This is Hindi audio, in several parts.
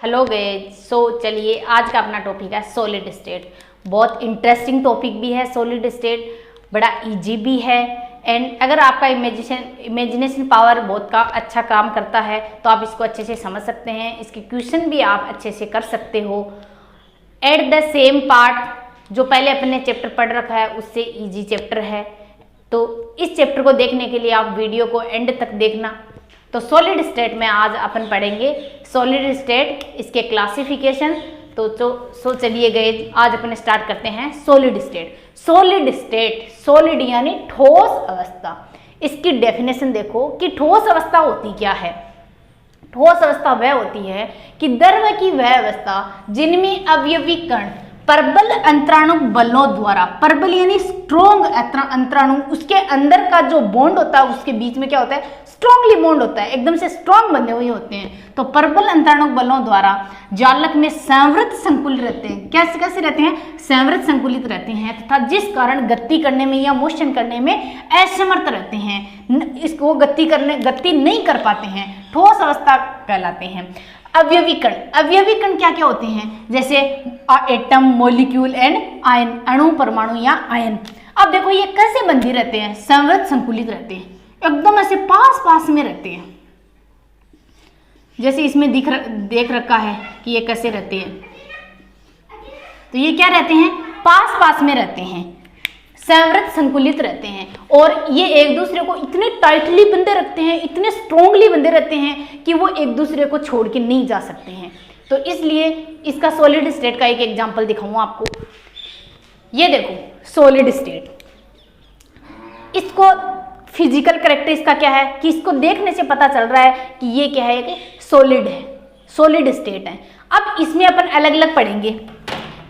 हेलो गाइस, चलिए आज का अपना टॉपिक है सॉलिड स्टेट। बहुत इंटरेस्टिंग टॉपिक भी है सॉलिड स्टेट, बड़ा इजी भी है। एंड अगर आपका इमेजिनेशन पावर बहुत अच्छा काम करता है तो आप इसको अच्छे से समझ सकते हैं। इसके क्वेश्चन भी आप अच्छे से कर सकते हो। एट द सेम पार्ट जो पहले अपने चैप्टर पढ़ रखा है उससे इजी चैप्टर है, तो इस चैप्टर को देखने के लिए आप वीडियो को एंड तक देखना। तो सॉलिड स्टेट में आज अपन पढ़ेंगे सॉलिड स्टेट, इसके क्लासिफिकेशन। तो चलिए गए, आज अपन स्टार्ट करते हैं solid state. Solid state, solid यानी ठोस अवस्था। इसकी डेफिनेशन देखो कि ठोस अवस्था होती क्या है। ठोस अवस्था वह होती है कि द्रव की वह अवस्था जिनमें अवयवी कण प्रबल अंतराणु बलों द्वारा, प्रबल यानी स्ट्रोंग अंतराणु, उसके अंदर का जो बॉन्ड होता है उसके बीच में क्या होता है, स्ट्रांगली बॉन्ड होता है, एकदम से स्ट्रांग बने हुए होते हैं। तो प्रबल अंतराणु बलों द्वारा जालक में संवृत संकुलित रहते हैं। कैसे कैसे रहते हैं? संवृत संकुलित रहते हैं, तथा जिस कारण गति करने में या मोशन करने में असमर्थ रहते हैं। इसको गति नहीं कर पाते हैं, ठोस अवस्था कहलाते हैं। अवयवी कण, अवयवी कण क्या क्या होते हैं? जैसे एटम, मॉलिक्यूल एंड आयन, अणु, परमाणु या आयन। अब देखो ये कैसे बंधी रहते हैं? संवृत संकुलित रहते हैं, एकदम ऐसे पास पास में रहते हैं। जैसे इसमें देख रखा है कि ये कैसे रहते हैं, तो ये क्या रहते हैं? पास पास में रहते हैं, संवृत संकुलित रहते हैं। और ये एक दूसरे को इतने टाइटली बंधे रखते हैं, इतने स्ट्रोंगली बंधे रहते हैं कि वो एक दूसरे को छोड़ के नहीं जा सकते हैं। तो इसलिए इसका सॉलिड स्टेट का एक एग्जांपल दिखाऊंगा आपको। ये देखो सॉलिड स्टेट, इसको फिजिकल कैरेक्टर इसका क्या है कि इसको देखने से पता चल रहा है कि ये क्या है, कि सॉलिड है, सॉलिड स्टेट है। अब इसमें अपन अलग अलग पढ़ेंगे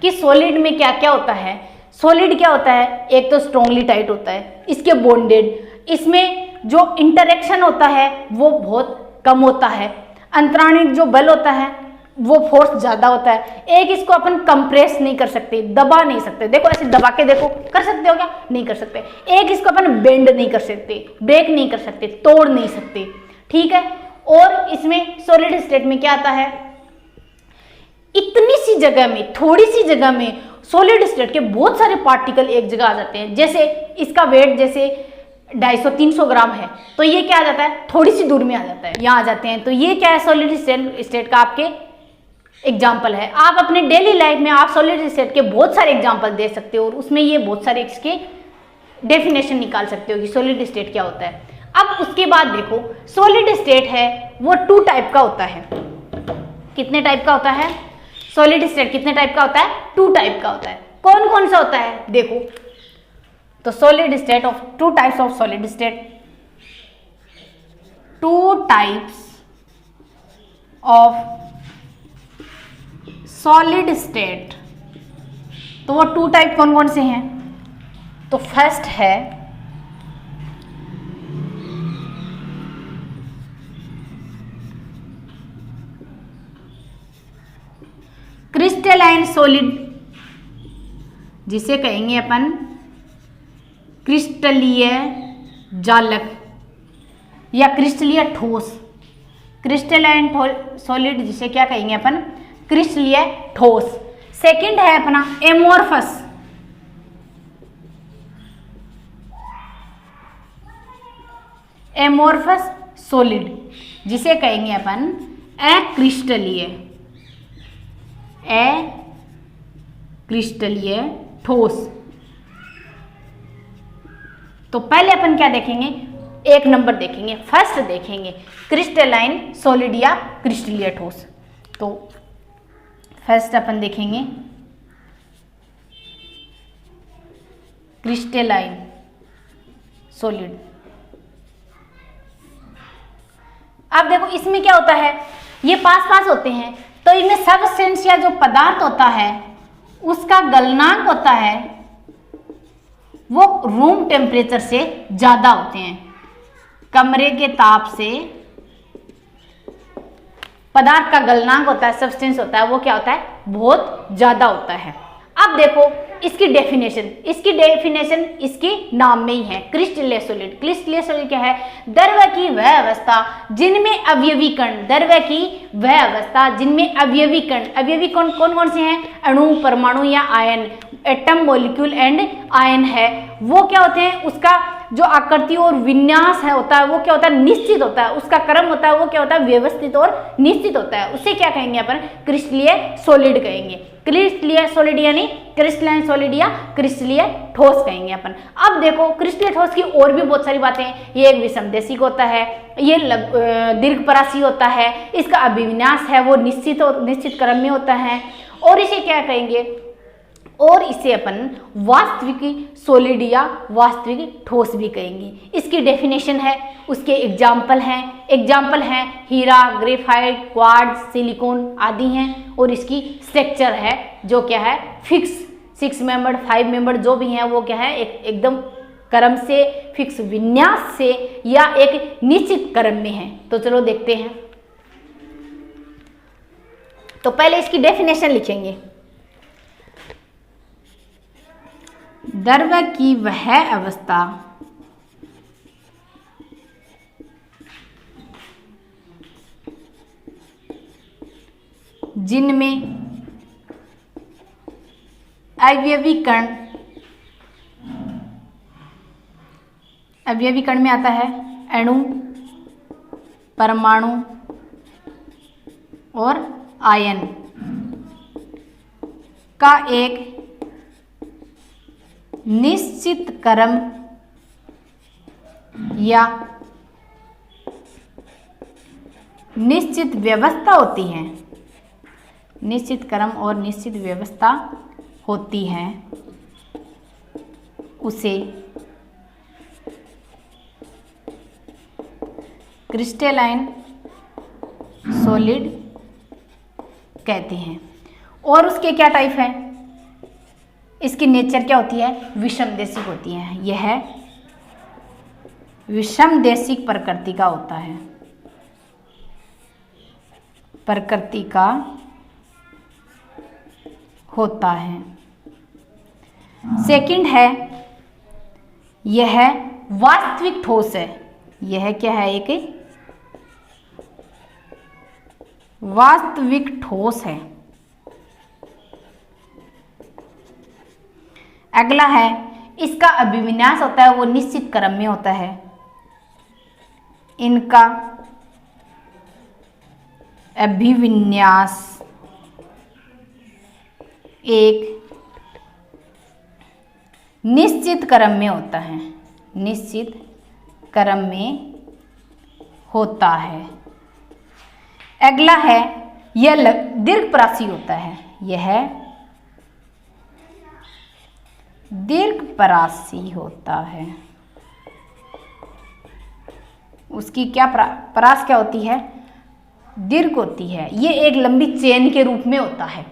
कि सॉलिड में क्या क्या होता है। सॉलिड क्या होता है? एक तो स्ट्रांगली टाइट होता है, इसके बॉन्डेड, इसमें जो इंटरेक्शन होता है वो बहुत कम होता है, अंतराणिक जो बल होता है वो फोर्स ज्यादा होता है। एक इसको अपन कंप्रेस नहीं कर सकते, दबा नहीं सकते। देखो ऐसे दबा के देखो, कर सकते हो क्या? नहीं कर सकते। एक इसको अपन बेंड नहीं कर सकते, ब्रेक नहीं कर सकते, तोड़ नहीं सकते, ठीक है। और इसमें सॉलिड स्टेट में क्या आता है, इतनी सी जगह में, थोड़ी सी जगह में सॉलिड स्टेट के बहुत सारे पार्टिकल एक जगह आ जाते हैं। जैसे इसका वेट जैसे 250-300 ग्राम है, तो ये क्या आ जाता है, थोड़ी सी दूर में आ जाता है, यहाँ आ जाते हैं। तो ये क्या है, सॉलिड स्टेट का आपके एग्जाम्पल है। आप अपने डेली लाइफ में आप सॉलिड स्टेट के बहुत सारे एग्जाम्पल दे सकते हो और उसमें ये बहुत सारे इसके डेफिनेशन निकाल सकते हो कि सॉलिड स्टेट क्या होता है। अब उसके बाद देखो सॉलिड स्टेट है वो 2 टाइप का होता है। कितने टाइप का होता है? सॉलिड स्टेट कितने टाइप का होता है? 2 टाइप का होता है। कौन कौन सा होता है देखो, तो solid state of 2 types of solid state, 2 types of solid state. तो वो 2 टाइप कौन कौन से हैं? तो फर्स्ट है क्रिस्टलाइन सॉलिड, जिसे कहेंगे अपन क्रिस्टलीय जालक या क्रिस्टलीय ठोस। क्रिस्टलाइन सॉलिड जिसे क्या कहेंगे अपन, क्रिस्टलीय ठोस। सेकंड है अपना एमोर्फस, एमोर्फस सॉलिड, जिसे कहेंगे अपन अक्रिस्टलीय, अक्रिस्टलीय ठोस। तो पहले अपन क्या देखेंगे, 1 नंबर देखेंगे, फर्स्ट देखेंगे क्रिस्टलाइन सॉलिड या क्रिस्टलीय ठोस। तो फर्स्ट अपन देखेंगे क्रिस्टलाइन सॉलिड। अब देखो इसमें क्या होता है, ये पास पास होते हैं, तो इनमें सबस्टेंस या जो पदार्थ होता है उसका गलनांक होता है वो रूम टेम्परेचर से ज्यादा होते हैं। कमरे के ताप से पदार्थ का गलनांक होता है, सब्सटेंस होता है, वो क्या होता है, बहुत ज्यादा होता है। अब देखो इसकी डेफिनेशन इसके नाम में ही है, क्रिस्टलीय सॉलिड। क्रिस्टलीय सॉलिड क्या है? द्रव्य की वह अवस्था जिनमें अवयवी कण कौन कौन से हैं? अणु, परमाणु या ion, atom, molecule and ion है। वो क्या होते हैं? उसका जो आकृति और विन्यास है होता है वो क्या होता है? निश्चित होता है। उसका क्रम होता है वो क्या होता है? व्यवस्थित और निश्चित होता है। उसे क्या कहेंगे अपन? क्रिस्टलीय सॉलिड कहेंगे। क्रिस्टलीय सॉलिड यानी क्रिस्टलाइन सॉलिड या क्रिस्टलीय ठोस कहेंगे अपन। अब देखो क्रिस्टलीय ठोस की और भी बहुत सारी बातें हैं। ये एक विषमदेशिक होता है, ये दीर्घपरासी होता है, इसका अभिविन्यास है वो निश्चित क्रम में होता है, और इसे क्या कहेंगे? और इसे अपन वास्तविक सॉलिड या वास्तविक ठोस भी कहेंगे। इसकी डेफिनेशन है, उसके एग्जाम्पल हैं हीरा, ग्रेफाइट, क्वार्ट्ज, सिलिकॉन आदि हैं, और इसकी स्ट्रक्चर है जो क्या है? फिक्स 6 मेंबर 5 मेंबर जो भी हैं वो क्या है? एकदम क्रम से, फिक्स विन्यास से या एक निश्चित क्रम में है। तो चलो देखते हैं। तो पहले इसकी डेफिनेशन लिखेंगे। द्रव्य की वह अवस्था जिनमें अवयवी कण में आता है अणु, परमाणु और आयन का एक निश्चित क्रम या निश्चित व्यवस्था होती है, निश्चित क्रम और निश्चित व्यवस्था होती है, उसे क्रिस्टलाइन सॉलिड कहते हैं। और उसके क्या टाइप है? इसकी नेचर क्या होती है? विषमदेशिक होती है। यह विषमदेशिक प्रकृति का होता है, प्रकृति का होता है। सेकंड है, यह वास्तविक ठोस है। यह क्या है? एक वास्तविक ठोस है। अगला है, इसका अभिविन्यास होता है वो निश्चित क्रम में होता है। इनका अभिविन्यास एक निश्चित क्रम में होता है, निश्चित क्रम में होता है। अगला है, यह दीर्घपरासी होता है। यह दीर्घपरासी होता है। उसकी क्या परास क्या होती है? दीर्घ होती है। ये एक लंबी चेन के रूप में होता है।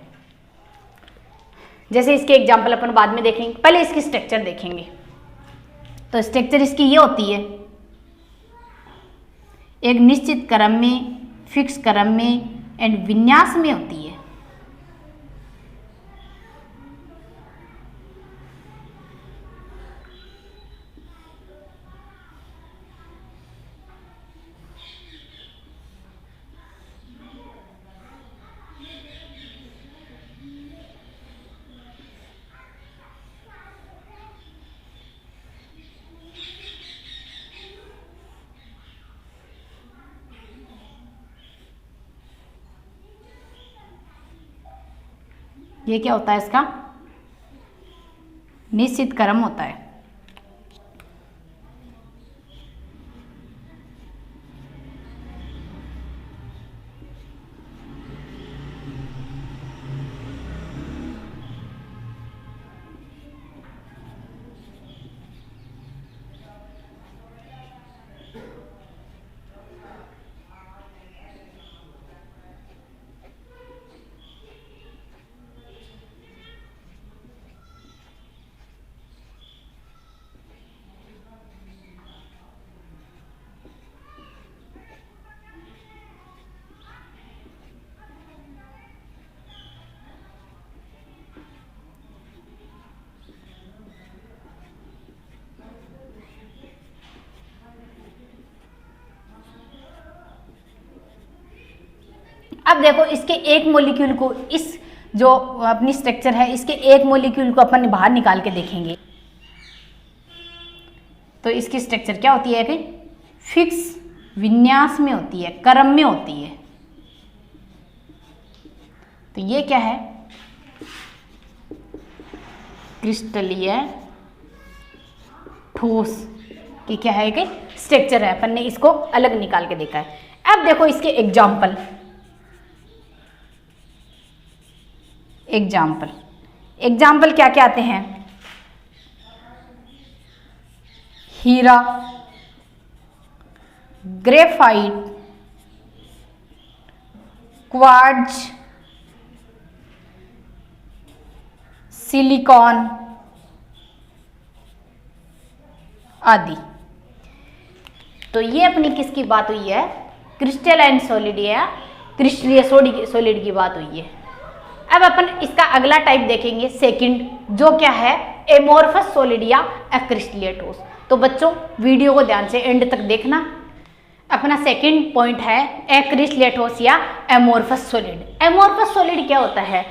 जैसे इसके एग्जाम्पल अपन बाद में देखेंगे, पहले इसकी स्ट्रक्चर देखेंगे। तो स्ट्रक्चर इसकी ये होती है, एक निश्चित क्रम में, फिक्स क्रम में एंड विन्यास में होती है। ये क्या होता है? इसका निश्चित क्रम होता है। अब देखो इसके एक मॉलिक्यूल को, इस जो अपनी स्ट्रक्चर है इसके एक मॉलिक्यूल को अपन बाहर निकाल के देखेंगे तो इसकी स्ट्रक्चर क्या होती है कि फिक्स विन्यास में होती है, क्रम में होती है। तो ये क्या है, क्रिस्टलीय ठोस की क्या है कि स्ट्रक्चर है, अपन ने इसको अलग निकाल के देखा है। अब देखो इसके एग्जाम्पल क्या क्या आते हैं, हीरा, ग्रेफाइट, क्वार्ट्ज, सिलिकॉन आदि। तो ये अपनी किसकी बात हुई है, क्रिस्टलाइन सॉलिड या क्रिस्टलीय सॉलिड की बात हुई है। अब अपन इसका अगला टाइप देखेंगे सेकंड, जो क्या है एमोर्फस सॉलिड या अक्रिस्टलीय ठोस। तो बच्चों वीडियो को ध्यान से एंड तक देखना। अपना सेकंड पॉइंट है अक्रिस्टलीय ठोस या एमोर्फस सॉलिड। एमोर्फस सॉलिड क्या होता है,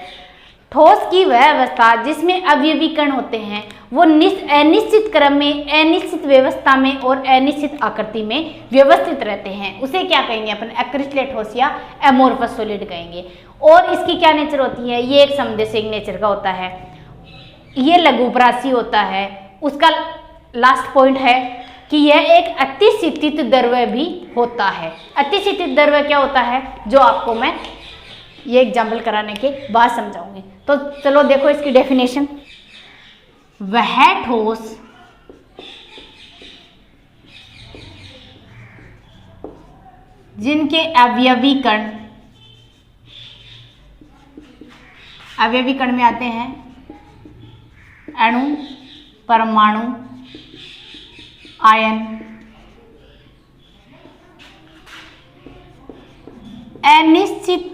ठोस की वह अवस्था जिसमें अवयवी कण होते हैं वो अनिश्चित क्रम में, अनिश्चित व्यवस्था में और अनिश्चित आकृति में व्यवस्थित रहते हैं, उसे क्या कहेंगे अपन, अक्रिस्टलीय ठोस या एमोर्फस सॉलिड कहेंगे। और इसकी क्या नेचर होती है, ये एक समदेशिक नेचर का होता है, ये लघुपरासी होता है। उसका लास्ट पॉइंट है कि यह एक अतिशीतित द्रव्य भी होता है। अतिशीतित द्रव्य क्या होता है, जो आपको मैं ये एग्जाम्पल कराने के बाद समझाऊंगी। तो चलो देखो इसकी डेफिनेशन, वह ठोस जिनके अवयवी कण में आते हैं अणु, परमाणु, आयन, अनिश्चित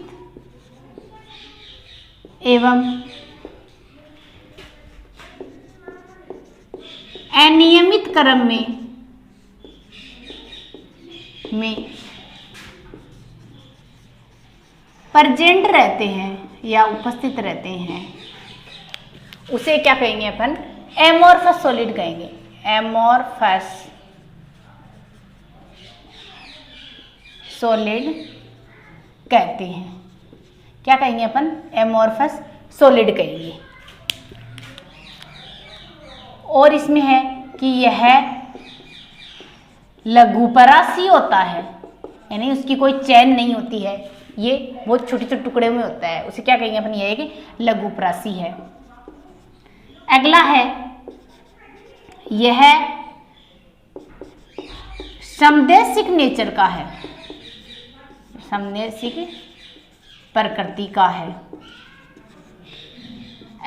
एवं अनियमित क्रम में प्रेजेंट रहते हैं या उपस्थित रहते हैं, उसे क्या कहेंगे अपन, एमोर्फस सॉलिड कहेंगे। एमोर्फस सॉलिड कहते हैं, क्या कहेंगे अपन, एमोर्फस सॉलिड कहेंगे। और इसमें है कि यह लघुपरासी होता है, यानी उसकी कोई चैन नहीं होती है, ये बहुत छोटे छोटे टुकड़े में होता है, उसे क्या कहेंगे अपन, यह है कि लघुपरासी है। अगला है, यह समदेशिक नेचर का है, समदेशिक प्रकृति का है।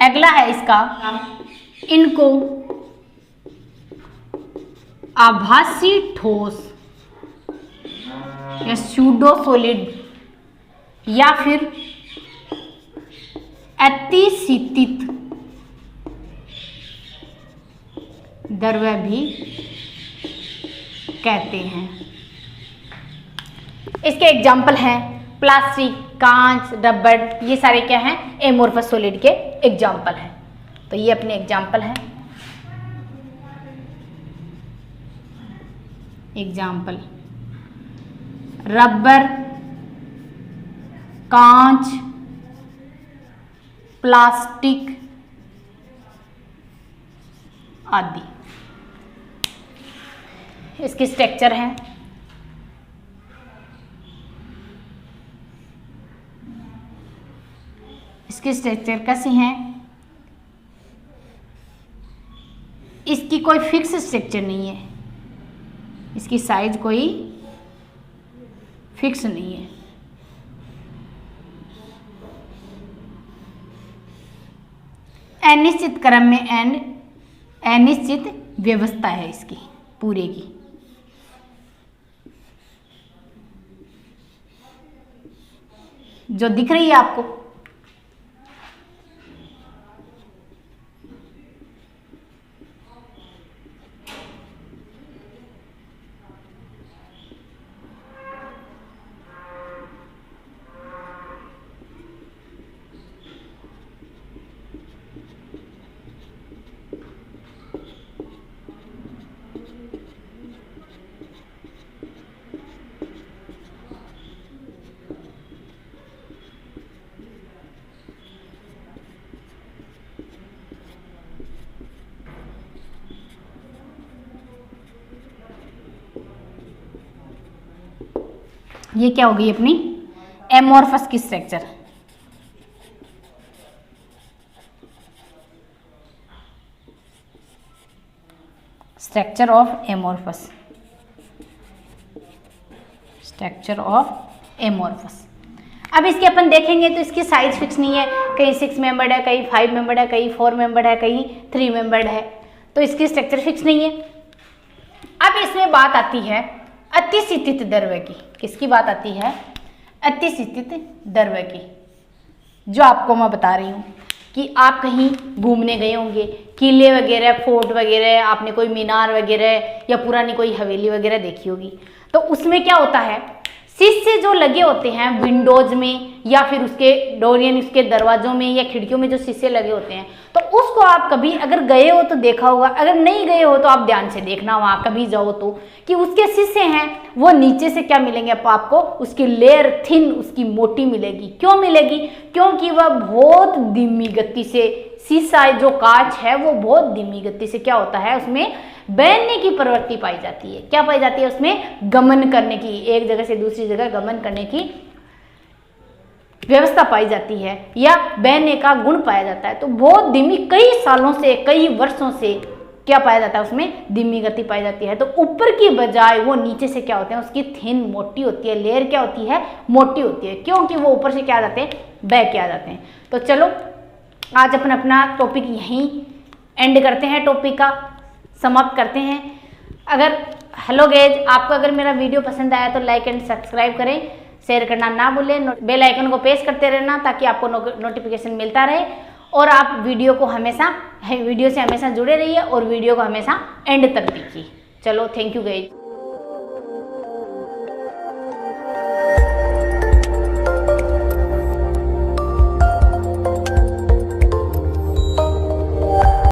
अगला है इसका, इनको आभासी ठोस या स्यूडो सॉलिड या फिर अतिशीतित द्रव्य भी कहते हैं। इसके एग्जाम्पल हैं प्लास्टिक, कांच, रबड़, ये सारे क्या हैं, एमोर्फस सॉलिड के एग्जाम्पल हैं। तो ये अपने एग्जाम्पल हैं। एग्जाम्पल, रबर, कांच, प्लास्टिक आदि। इसकी स्ट्रक्चर है, इसकी स्ट्रक्चर कैसी है, इसकी कोई फिक्स स्ट्रक्चर नहीं है, इसकी साइज कोई फिक्स नहीं है। अनिश्चित क्रम में एंड अनिश्चित व्यवस्था है इसकी पूरे की। जो दिख रही है आपको, ये क्या होगी अपनी एमोर्फस की structure. Structure of amorphous, structure of amorphous. अब इसके अपन देखेंगे तो इसकी साइज फिक्स नहीं है, कहीं 6 मेंबर्ड है, कहीं 5 मेंबर्ड है, कहीं 4 मेंबर्ड है, कहीं 3 मेंबर्ड है, तो इसकी स्ट्रक्चर फिक्स नहीं है। अब इसमें बात आती है अतिस्थित द्रव्य की। किसकी बात आती है? अतिस्थित द्रव्य की, जो आपको मैं बता रही हूँ कि आप कहीं घूमने गए होंगे, किले वगैरह, फोर्ट वगैरह, आपने कोई मीनार वगैरह या पुरानी कोई हवेली वगैरह देखी होगी, तो उसमें क्या होता है, शीशे जो लगे होते हैं विंडोज में या फिर उसके डोरियन, उसके दरवाजों में या खिड़कियों में जो शीशे लगे होते हैं, तो उसको आप कभी अगर गए हो तो देखा होगा, अगर नहीं गए हो तो आप ध्यान से देखना वहां कभी जाओ तो, कि उसके शीशे हैं वो नीचे से क्या मिलेंगे आपको, उसकी लेयर थिन, उसकी मोटी मिलेगी। क्यों मिलेगी? क्योंकि वह बहुत धीमी गति से, शीशा जो कांच है वो बहुत धीमी गति से क्या होता है, उसमें बहने की प्रवृत्ति पाई जाती है। क्या पाई जाती है? उसमें गमन करने की, एक जगह से दूसरी जगह गमन करने की व्यवस्था पाई जाती है, या बहने का गुण पाया जाता है। तो बहुत धीमी, कई सालों से, कई वर्षों से क्या पाया जाता है, उसमें धीमी गति पाई जाती है। तो ऊपर की बजाय वो नीचे से क्या होते हैं, उसकी थिन मोटी होती है, लेयर क्या होती है, मोटी होती है, क्योंकि वो ऊपर से क्या आ जाते हैं, बह के आ जाते हैं। तो चलो आज अपन अपना टॉपिक यहीं एंड करते हैं, टॉपिक का समाप्त करते हैं। अगर हेलो गाइस, आपको अगर मेरा वीडियो पसंद आया तो लाइक एंड सब्सक्राइब करें, शेयर करना ना भूलें, बेल आइकन को प्रेस करते रहना ताकि आपको नोटिफिकेशन मिलता रहे, और आप वीडियो से हमेशा जुड़े रहिए और वीडियो को हमेशा एंड तक देखिए। चलो, थैंक यू गाइस।